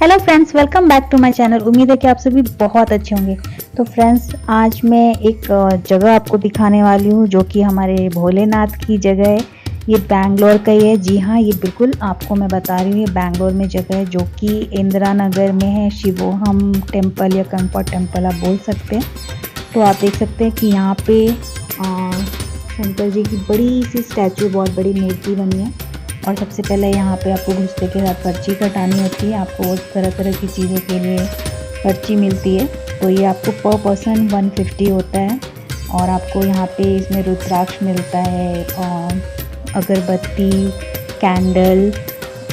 Hello friends, welcome back to my channel. उम्मीद है कि आप सभी बहुत अच्छे होंगे। तो फ्रेंड्स, आज मैं एक जगह आपको दिखाने वाली हूँ जो कि हमारे भोलेनाथ की जगह है। ये बैंगलोर का ही है। जी हाँ, ये बिल्कुल आपको मैं बता रही हूँ, ये बैंगलोर में जगह है जो कि इंदिरा नगर में है। शिवोहम टेम्पल या कंफर्ट टेम्पल आप बोल सकते हैं। तो आप देख सकते हैं कि यहाँ पे शंकर जी की बड़ी सी स्टैचू, बहुत बड़ी मूर्ति बनी है। और सबसे पहले यहाँ पे आपको घुसते के साथ पर्ची कटानी होती है। आपको तरह तरह की चीज़ों के लिए पर्ची मिलती है। तो ये आपको पर पर्सन 150 होता है। और आपको यहाँ पे इसमें रुद्राक्ष मिलता है, अगरबत्ती, कैंडल,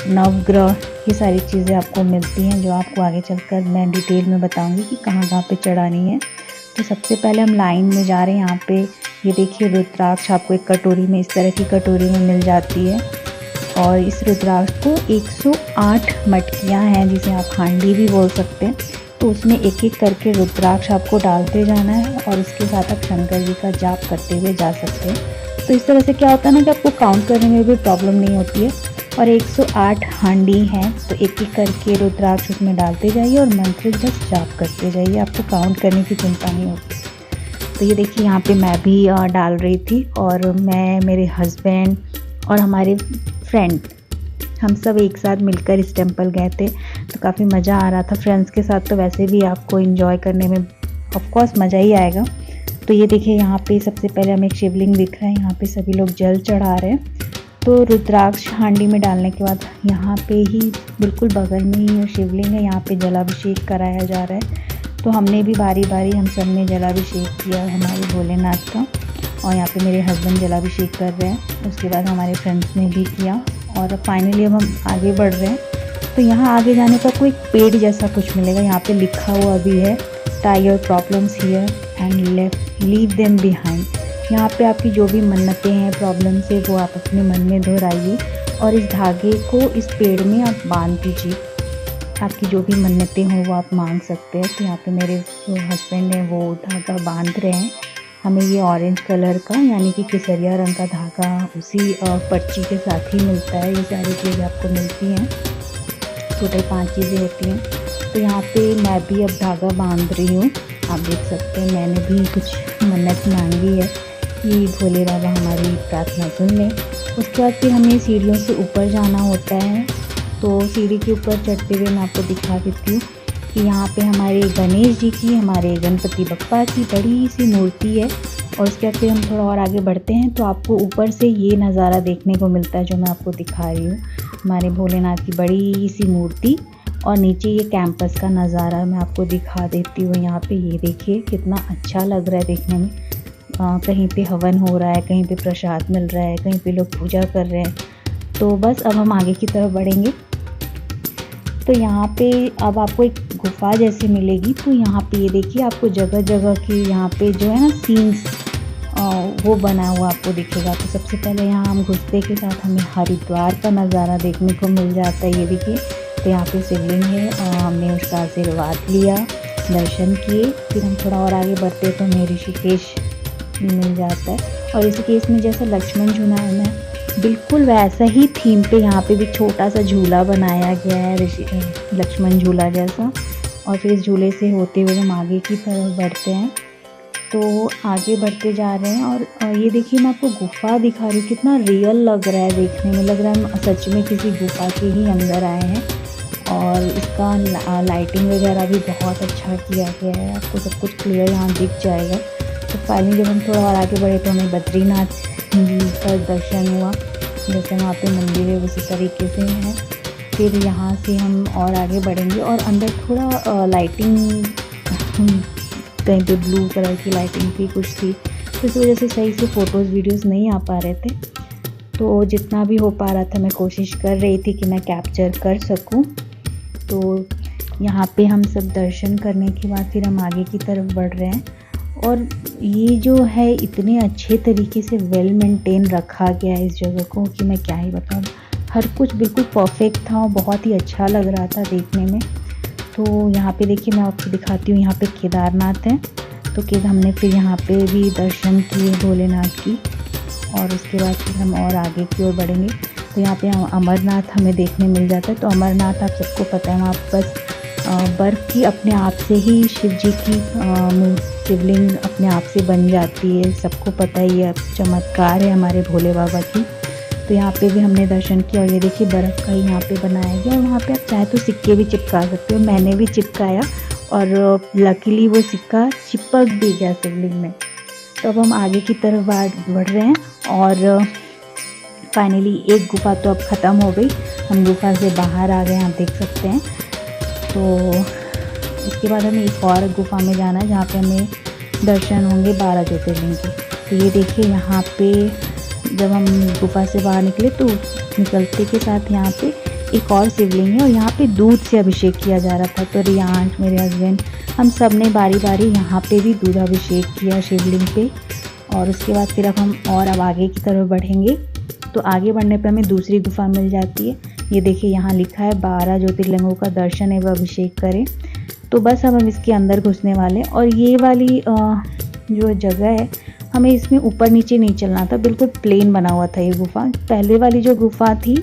नवग्रह, ये सारी चीज़ें आपको मिलती हैं जो आपको आगे चलकर मैं डिटेल में बताऊंगी कि कहाँ कहाँ पे चढ़ानी है। तो सबसे पहले हम लाइन में जा रहे हैं। यहाँ पे ये देखिए, रुद्राक्ष आपको एक कटोरी में, इस तरह की कटोरी में मिल जाती है। और इस रुद्राक्ष को 108 मटकियाँ हैं, जिसे आप हांडी भी बोल सकते हैं। तो उसमें एक एक करके रुद्राक्ष आपको डालते जाना है और उसके साथ आप शंकर जी का जाप करते हुए जा सकते हैं। तो इस तरह से क्या होता है ना कि आपको काउंट करने में भी प्रॉब्लम नहीं होती है। और 108 हांडी हैं, तो एक एक करके रुद्राक्ष उसमें डालते जाइए और मंत्र बस जाप करते जाइए, आपको काउंट करने की चिंता नहीं होती। तो ये देखिए, यहाँ पे मैं भी डाल रही थी, और मैं, मेरे हस्बैंड और हमारे फ्रेंड, हम सब एक साथ मिलकर इस टेंपल गए थे। तो काफ़ी मज़ा आ रहा था। फ्रेंड्स के साथ तो वैसे भी आपको एंजॉय करने में ऑफ कोर्स मज़ा ही आएगा। तो ये देखिए, यहाँ पे सबसे पहले हमें एक शिवलिंग दिख रहा है। यहाँ पे सभी लोग जल चढ़ा रहे हैं। तो रुद्राक्ष हांडी में डालने के बाद यहाँ पे ही बिल्कुल बगल में ही शिवलिंग है। यहाँ पे जलाभिषेक कराया जा रहा है। तो हमने भी बारी बारी हम सब ने जलाभिषेक किया हमारे भोलेनाथ का। और यहाँ पे मेरे हस्बैंड जलाभिषेक कर रहे हैं। उसके बाद हमारे फ्रेंड्स ने भी किया। और फाइनली अब हम आगे बढ़ रहे हैं। तो यहाँ आगे जाने पर कोई पेड़ जैसा कुछ मिलेगा। यहाँ पे लिखा हुआ भी है, tie your problems here and leave them behind. यहाँ पे आपकी जो भी मन्नतें हैं, प्रॉब्लम्स है, वो आप अपने मन में दोहराइए और इस धागे को इस पेड़ में आप बांध दीजिए। आपकी जो भी मन्नतें हों वो आप मांग सकते हैं। तो यहाँ पे मेरे जो हस्बैंड हैं वो धागा बांध रहे हैं। हमें ये ऑरेंज कलर का, यानी कि केसरिया रंग का धागा उसी पर्ची के साथ ही मिलता है। ये सारी चीज़ें आपको मिलती हैं, टोटल 5 चीज़ें होती हैं। तो यहाँ पे मैं भी अब धागा बांध रही हूँ। आप देख सकते हैं, मैंने भी कुछ मन्नत मांगी है कि भोले बाबा हमारी प्रार्थना सुन लें। उसके बाद फिर हमें सीढ़ियों से ऊपर जाना होता है। तो सीढ़ी के ऊपर चढ़ते हुए मैं आपको दिखा देती हूँ कि यहाँ पे हमारे गणेश जी की, हमारे गणपति बप्पा की बड़ी सी मूर्ति है। और उसके बाद फिर हम थोड़ा और आगे बढ़ते हैं तो आपको ऊपर से ये नज़ारा देखने को मिलता है जो मैं आपको दिखा रही हूँ, हमारे भोलेनाथ की बड़ी सी मूर्ति। और नीचे ये कैंपस का नज़ारा मैं आपको दिखा देती हूँ। यहाँ पे ये देखिए, कितना अच्छा लग रहा है देखने में। कहीं पे हवन हो रहा है, कहीं पे प्रसाद मिल रहा है, कहीं पे लोग पूजा कर रहे हैं। तो बस अब हम आगे की तरफ बढ़ेंगे। तो यहाँ पे अब आपको एक गुफा जैसी मिलेगी। तो यहाँ पे ये देखिए, आपको जगह जगह की यहाँ पे जो है ना सीन्स, वो बना हुआ आपको दिखेगा। तो सबसे पहले यहाँ हम घुसते के साथ हमें हरिद्वार का नज़ारा देखने को मिल जाता है। ये देखिए, तो यहाँ पे शिवलिंग है और हमने उसका आशीर्वाद लिया, दर्शन किए। फिर हम थोड़ा और आगे बढ़ते तो हमें ऋषिकेश मिल जाता है। और ऋषिकेश में जैसा लक्ष्मण झूला है ना, बिल्कुल वैसा ही थीम पे यहाँ पे भी छोटा सा झूला बनाया गया है, लक्ष्मण झूला जैसा। और फिर इस झूले से होते हुए हम आगे की तरफ बढ़ते हैं। तो आगे बढ़ते जा रहे हैं और ये देखिए, मैं आपको गुफा दिखा रही हूँ। कितना रियल लग रहा है देखने में, लग रहा है हम सच में किसी गुफा के ही अंदर आए हैं। और इसका लाइटिंग वगैरह भी बहुत अच्छा किया गया है, आपको सब कुछ क्लियर यहाँ दिख जाएगा। तो फाइनली जब हम थोड़ा और आगे बढ़े तो हमें बद्रीनाथ जी का दर्शन हुआ। जैसे वहाँ पे मंदिर है उसी तरीके से है। फिर यहाँ से हम और आगे बढ़ेंगे और अंदर थोड़ा लाइटिंग, कहीं पे ब्लू कलर की लाइटिंग थी, कुछ थी। तो इस वजह से सही से फ़ोटोज़ वीडियोस नहीं आ पा रहे थे। तो जितना भी हो पा रहा था मैं कोशिश कर रही थी कि मैं कैप्चर कर सकूं। तो यहाँ पे हम सब दर्शन करने के बाद फिर हम आगे की तरफ बढ़ रहे हैं। और ये जो है, इतने अच्छे तरीके से वेल मेंटेन रखा गया है इस जगह को कि मैं क्या ही बताऊँ। हर कुछ बिल्कुल परफेक्ट था और बहुत ही अच्छा लग रहा था देखने में। तो यहाँ पे देखिए, मैं आपको दिखाती हूँ, यहाँ पे केदारनाथ है। तो हमने फिर यहाँ पे भी दर्शन किए भोलेनाथ की। और उसके बाद फिर हम और आगे की ओर बढ़ेंगे। तो यहाँ पे अमरनाथ हमें देखने मिल जाता है। तो अमरनाथ आप सबको पता है, वहाँ बस बर्फ़ की अपने आप से ही शिव जी की शिवलिंग अपने आप से बन जाती है। सबको पता है, ये चमत्कार है हमारे भोले बाबा की। तो यहाँ पे भी हमने दर्शन किया और ये देखिए बर्फ़ का ही यहाँ पे बनाया गया। और वहाँ पे आप चाहे तो सिक्के भी चिपका सकते हो। मैंने भी चिपकाया और लकीली वो सिक्का चिपक भी गया शिवलिंग में। तो अब हम आगे की तरफ बढ़ रहे हैं और फाइनली एक गुफा तो अब ख़त्म हो गई। हम गुफा से बाहर आ गए, आप देख सकते हैं। तो इसके बाद हमें एक और गुफा में जाना है जहाँ पे हमें दर्शन होंगे 12 ज्योतिर्लिंग के। तो ये देखिए यहाँ पे जब हम गुफा से बाहर निकले तो निकलते के साथ यहाँ पे एक और शिवलिंग है और यहाँ पे दूध से अभिषेक किया जा रहा था। तो रियांश, मेरे हस्बैंड, हम सब ने बारी बारी यहाँ पे भी दूध अभिषेक किया शिवलिंग पे। और उसके बाद फिर अब आगे की तरफ बढ़ेंगे। तो आगे बढ़ने पे हमें दूसरी गुफा मिल जाती है। ये देखिए यहाँ लिखा है 12 ज्योतिर्लिंगों का दर्शन एवं अभिषेक करें। तो बस अब हम इसके अंदर घुसने वाले हैं। और ये वाली जो जगह है, हमें इसमें ऊपर नीचे नहीं चलना था, बिल्कुल प्लेन बना हुआ था ये गुफा। पहले वाली जो गुफा थी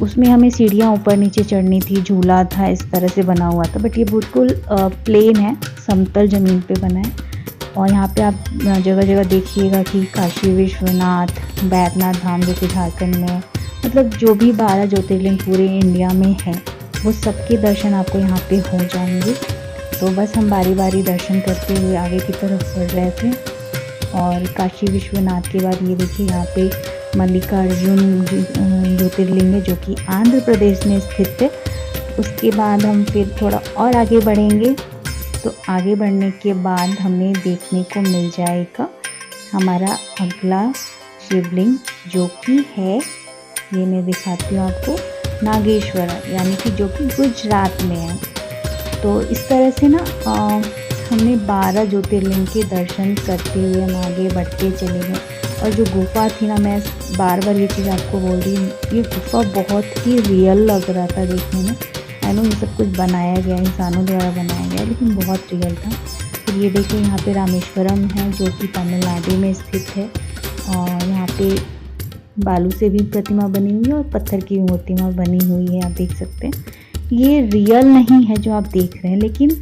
उसमें हमें सीढ़ियाँ ऊपर नीचे चढ़नी थी, झूला था, इस तरह से बना हुआ था। बट ये बिल्कुल प्लेन है, समतल ज़मीन पे बना है। और यहाँ पे आप जगह जगह देखिएगा कि काशी विश्वनाथ, बैद्यनाथ धाम जो कि झारखंड में है, मतलब जो भी 12 ज्योतिर्लिंग पूरे इंडिया में है वो सबके दर्शन आपको यहाँ पे हो जाएंगे। तो बस हम बारी बारी दर्शन करते हुए आगे की तरफ बढ़ रहे थे। और काशी विश्वनाथ के बाद ये देखिए यहाँ पे मल्लिकार्जुन ज्योतिर्लिंग है जो कि आंध्र प्रदेश में स्थित है। उसके बाद हम फिर थोड़ा और आगे बढ़ेंगे। तो आगे बढ़ने के बाद हमें देखने को मिल जाएगा हमारा अगला शिवलिंग जो कि है, ये मैं दिखाती हूँ आपको, नागेश्वरा, यानी कि जो कि गुजरात में है। तो इस तरह से ना हमने 12 ज्योतिर्लिंग के दर्शन करते हुए हम आगे बढ़ते चले गए। और जो गुफा थी ना, मैं बार बार ये चीज़ आपको बोल रही हूँ, ये गुफा बहुत ही रियल लग रहा था देखने में। आई नो ये सब कुछ बनाया गया, इंसानों द्वारा बनाया गया, लेकिन बहुत रियल था। फिर ये देखिए यहाँ पे रामेश्वरम है जो कि तमिलनाडु में स्थित है। और यहाँ पे बालू से भी प्रतिमा बनी हुई है और पत्थर की भी प्रतिमा बनी हुई है, आप देख सकते हैं। ये रियल नहीं है जो आप देख रहे हैं, लेकिन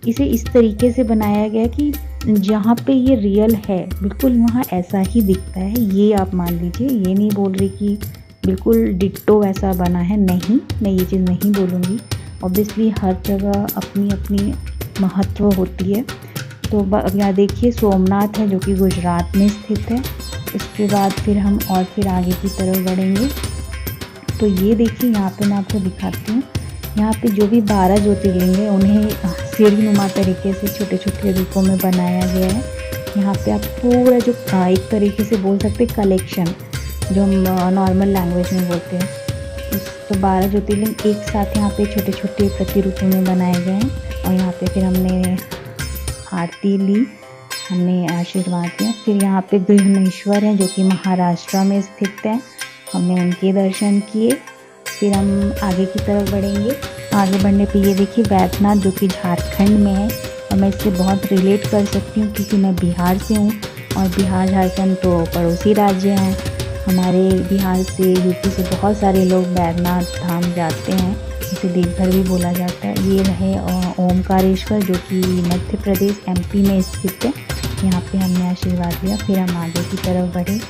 इसे इस तरीके से बनाया गया कि जहाँ पे ये रियल है बिल्कुल वहाँ ऐसा ही दिखता है। ये आप मान लीजिए, ये नहीं बोल रही कि बिल्कुल डिट्टो ऐसा बना है, नहीं, मैं ये चीज़ नहीं बोलूँगी। ऑब्वियसली हर जगह अपनी अपनी महत्व होती है। तो अब यहाँ देखिए सोमनाथ है जो कि गुजरात में स्थित है। उसके बाद फिर हम और फिर आगे की तरफ बढ़ेंगे। तो ये देखिए यहाँ पे मैं आपको दिखाती हूँ, यहाँ पे जो भी 12 ज्योतिर्लिंग है उन्हें सीढ़ीनुमा तरीके से छोटे छोटे रूपों में बनाया गया है। यहाँ पे आप पूरा जो एक तरीके से बोल सकते हैं कलेक्शन, जो हम नॉर्मल लैंग्वेज में बोलते हैं, तो 12 ज्योतिर्लिंग एक साथ यहाँ पे छोटे छोटे प्रतिरूपों में बनाए गए हैं। और यहाँ पे फिर हमने आरती ली, हमने आशीर्वाद लिया। फिर यहाँ पे गृहनेश्वर हैं जो कि महाराष्ट्र में स्थित है, हमने उनके दर्शन किए। फिर हम आगे की तरफ बढ़ेंगे। आगे बढ़ने पे ये देखिए बैद्यनाथ जो कि झारखंड में है। और मैं इससे बहुत रिलेट कर सकती हूँ क्योंकि मैं बिहार से हूँ और बिहार झारखंड तो पड़ोसी राज्य हैं हमारे। बिहार से, यूपी से बहुत सारे लोग बैद्यनाथ धाम जाते हैं, इसे देवघर भी बोला जाता है। ये रहे ओमकारेश्वर जो कि मध्य प्रदेश एमपी में स्थित है, यहाँ पे हमने आशीर्वाद लिया। फिर हम आगे की तरफ बढ़े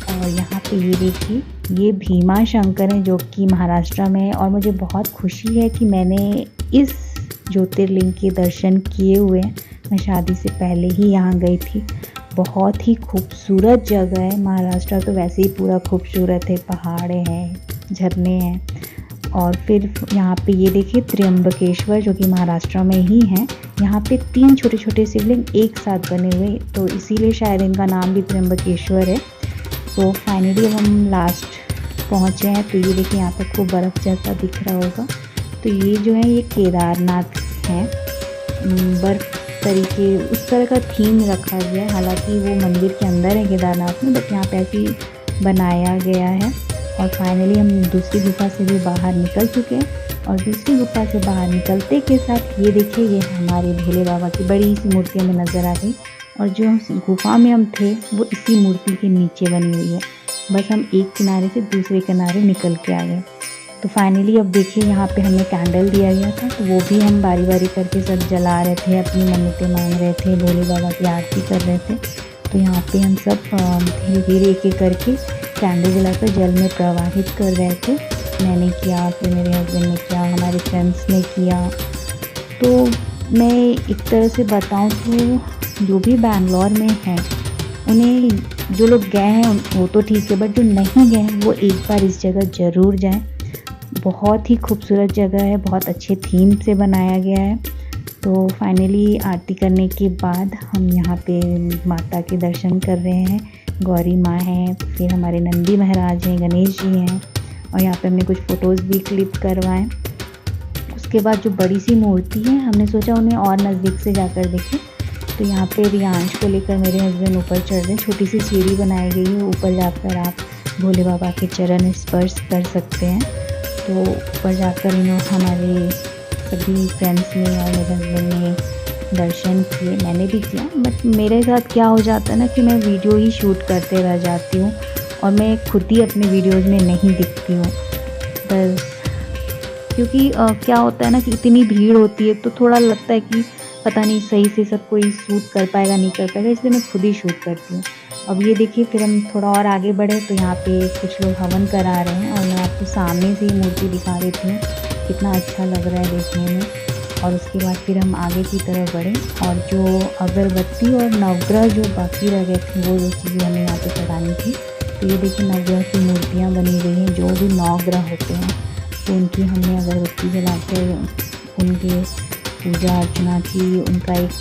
और यहाँ पे ये देखिए ये भीमा शंकर है जो कि महाराष्ट्र में है। और मुझे बहुत खुशी है कि मैंने इस ज्योतिर्लिंग के दर्शन किए हुए हैं। मैं शादी से पहले ही यहाँ गई थी। बहुत ही खूबसूरत जगह है। महाराष्ट्र तो वैसे ही पूरा खूबसूरत है, पहाड़े हैं, झरने हैं। और फिर यहाँ पे ये देखिए त्र्यंबकेश्वर जो कि महाराष्ट्र में ही है। यहाँ पे 3 छोटे छोटे शिवलिंग एक साथ बने हुए, तो इसीलिए शायद इनका नाम भी त्र्यंबकेश्वर है। तो फाइनली अब हम लास्ट पहुँचे हैं। तो ये देखिए यहाँ पे आपको बर्फ़ जैसा दिख रहा होगा। तो ये जो है ये केदारनाथ है, बर्फ़ तरीके उस तरह का थीम रखा गया है। हालांकि वो मंदिर के अंदर है केदारनाथ में, बट यहाँ पे ऐसे ही बनाया गया है। और फाइनली हम दूसरी गुफा से भी बाहर निकल चुके हैं। और दूसरी गुफा से बाहर निकलते के साथ ये देखिए ये हमारे भोले बाबा की बड़ी सी मूर्ति हमें नज़र आ गई। और जो गुफा में हम थे वो इसी मूर्ति के नीचे बनी हुई है। बस हम एक किनारे से दूसरे किनारे निकल के आ गए। तो फाइनली अब देखिए यहाँ पे हमें कैंडल दिया गया था, तो वो भी हम बारी बारी करके सब जला रहे थे, अपनी मन्नतें मांग रहे थे, भोले बाबा की आरती कर रहे थे। तो यहाँ पे हम सब धीरे धीरे एक एक करके कैंडल जलाकर जल में प्रवाहित कर रहे थे। मैंने किया, फिर मेरे हस्बैंड ने किया, हमारे फ्रेंड्स ने किया। तो मैं एक तरह से बताऊँ तो जो भी बैंगलोर में हैं, उन्हें जो लोग गए हैं वो तो ठीक है, बट जो नहीं गए हैं वो एक बार इस जगह ज़रूर जाएं। बहुत ही खूबसूरत जगह है, बहुत अच्छे थीम से बनाया गया है। तो फाइनली आरती करने के बाद हम यहाँ पे माता के दर्शन कर रहे हैं। गौरी माँ हैं, फिर हमारे नंदी महाराज हैं, गणेश जी हैं, और यहाँ पे हमने कुछ फ़ोटोज़ भी क्लिक करवाएं। उसके बाद जो बड़ी सी मूर्ति है, हमने सोचा उन्हें और नज़दीक से जाकर देखें। तो यहाँ पे रियांश को लेकर मेरे हस्बैंड ऊपर चढ़ रहे हैं। छोटी सी सीढ़ी बनाई गई है, ऊपर जाकर आप भोले बाबा के चरण स्पर्श कर सकते हैं। तो ऊपर जाकर हमारे सभी फ्रेंड्स ने और मेरे हस्बैंड ने दर्शन किए, मैंने भी किया। बट मेरे साथ क्या हो जाता है ना कि मैं वीडियो ही शूट करते रह जाती हूँ और मैं खुद ही अपने वीडियोज़ में नहीं दिखती हूँ बस, क्योंकि क्या होता है ना कि इतनी भीड़ होती है तो थोड़ा लगता है कि पता नहीं सही से सब कोई शूट कर पाएगा नहीं कर पाएगा, इसलिए मैं खुद ही शूट करती हूँ। अब ये देखिए, फिर हम थोड़ा और आगे बढ़े तो यहाँ पे कुछ लोग हवन करा रहे हैं, और मैं आपको सामने से ही मूर्ति दिखा देती हूँ, कितना अच्छा लग रहा है देखने में। और उसके बाद फिर हम आगे की तरफ बढ़े, और जो अगरबत्ती और नवग्रह जो बाकी रह गए थे वो चीज़ें हमें यहाँ पे चढ़ानी थी। तो ये देखिए, नवग्रह की मूर्तियाँ बनी गई हैं, जो भी 9 ग्रह होते हैं तो उनकी हमने अगरबत्ती जलाकर उनके पूजा अर्चना की। उनका एक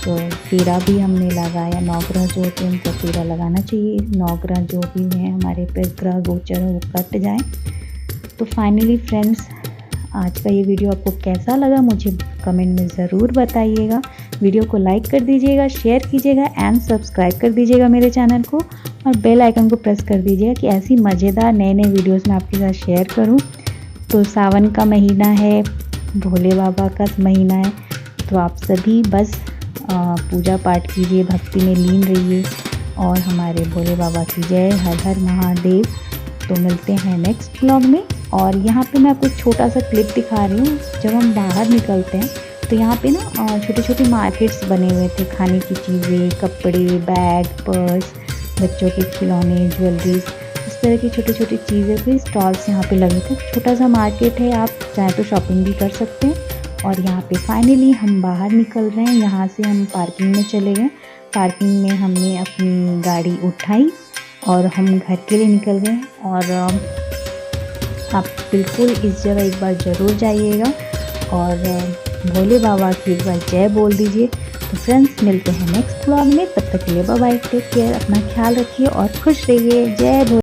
फेरा भी हमने लगाया। 9 ग्रह जो होते हैं उनका फेरा लगाना चाहिए। 9 ग्रह जो भी हैं हमारे पर ग्रह गोचर है वो कट जाए। तो फाइनली फ्रेंड्स, आज का ये वीडियो आपको कैसा लगा मुझे कमेंट में ज़रूर बताइएगा। वीडियो को लाइक कर दीजिएगा, शेयर कीजिएगा एंड सब्सक्राइब कर दीजिएगा मेरे चैनल को, और बेल आइकन को प्रेस कर दीजिएगा कि ऐसी मज़ेदार नए नए वीडियोज़ मैं आपके साथ शेयर करूँ। तो सावन का महीना है, भोले बाबा का महीना है, तो आप सभी बस पूजा पाठ कीजिए, भक्ति में लीन रहिए, और हमारे भोले बाबा की जय। हर हर महादेव। तो मिलते हैं नेक्स्ट ब्लॉग में। और यहाँ पे मैं आपको एक छोटा सा क्लिप दिखा रही हूँ। जब हम बाहर निकलते हैं तो यहाँ पे ना छोटे छोटे मार्केट्स बने हुए थे, खाने की चीज़ें, कपड़े, बैग, पर्स, बच्चों के खिलौने, ज्वेलरीज, इस तरह की छोटी छोटी चीज़ें के स्टॉल्स यहाँ पे लगे थे। छोटा सा मार्केट है, आप चाहे तो शॉपिंग भी कर सकते हैं। और यहाँ पे फाइनली हम बाहर निकल रहे हैं। यहाँ से हम पार्किंग में चले गए। पार्किंग में हमने अपनी गाड़ी उठाई और हम घर के लिए निकल गए। और आप बिल्कुल इस जगह एक बार ज़रूर जाइएगा और भोले बाबा की एक बार जय बोल दीजिए। तो फ्रेंड्स, मिलते हैं नेक्स्ट ब्लॉग में। तब तक के लिए बाय बाय, टेक केयर, अपना ख्याल रखिए और खुश रहिए। जय भोले।